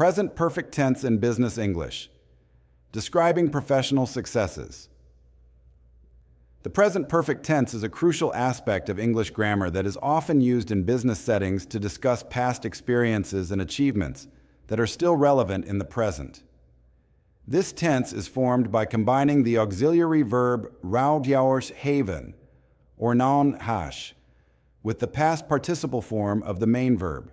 Present perfect tense in business English. Describing professional successes. The present perfect tense is a crucial aspect of English grammar that is often used in business settings to discuss past experiences and achievements that are still relevant in the present. This tense is formed by combining the auxiliary verb raudjouwers haven, or non hash, with the past participle form of the main verb.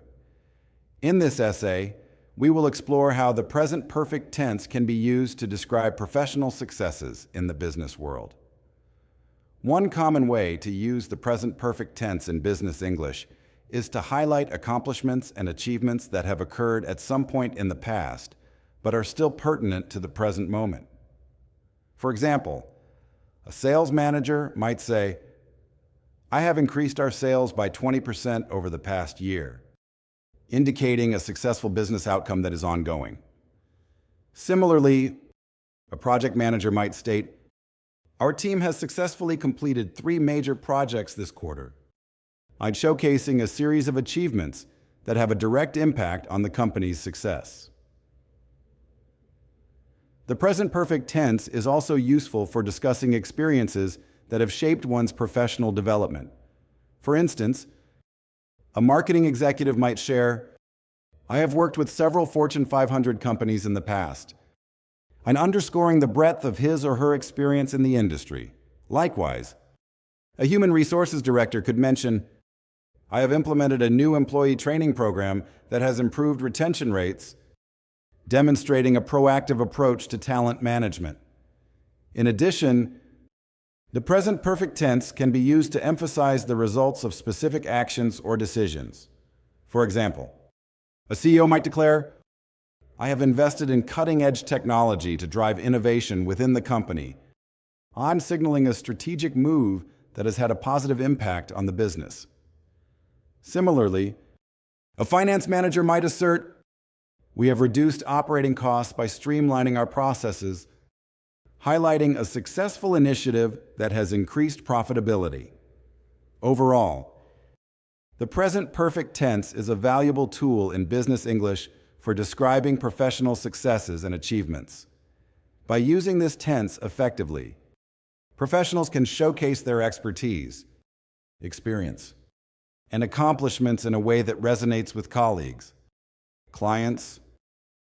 In this essay, we will explore how the present perfect tense can be used to describe professional successes in the business world. One common way to use the present perfect tense in business English is to highlight accomplishments and achievements that have occurred at some point in the past, but are still pertinent to the present moment. For example, a sales manager might say, "I have increased our sales by 20% over the past year," indicating a successful business outcome that is ongoing. Similarly, a project manager might state, "Our team has successfully completed 3 major projects this quarter," showcasing a series of achievements that have a direct impact on the company's success. The present perfect tense is also useful for discussing experiences that have shaped one's professional development. For instance, a marketing executive might share, "I have worked with several Fortune 500 companies in the past," and underscoring the breadth of his or her experience in the industry. Likewise, a human resources director could mention, "I have implemented a new employee training program that has improved retention rates," demonstrating a proactive approach to talent management. In addition, the present perfect tense can be used to emphasize the results of specific actions or decisions. For example, a CEO might declare, "I have invested in cutting-edge technology to drive innovation within the company," signaling a strategic move that has had a positive impact on the business. Similarly, a finance manager might assert, "We have reduced operating costs by streamlining our processes," highlighting a successful initiative that has increased profitability. Overall, the present perfect tense is a valuable tool in business English for describing professional successes and achievements. By using this tense effectively, professionals can showcase their expertise, experience, and accomplishments in a way that resonates with colleagues, clients,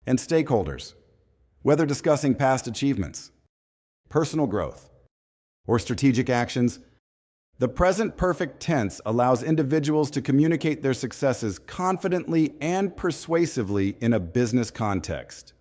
and stakeholders, whether discussing past achievements, personal growth, or strategic actions. The present perfect tense allows individuals to communicate their successes confidently and persuasively in a business context.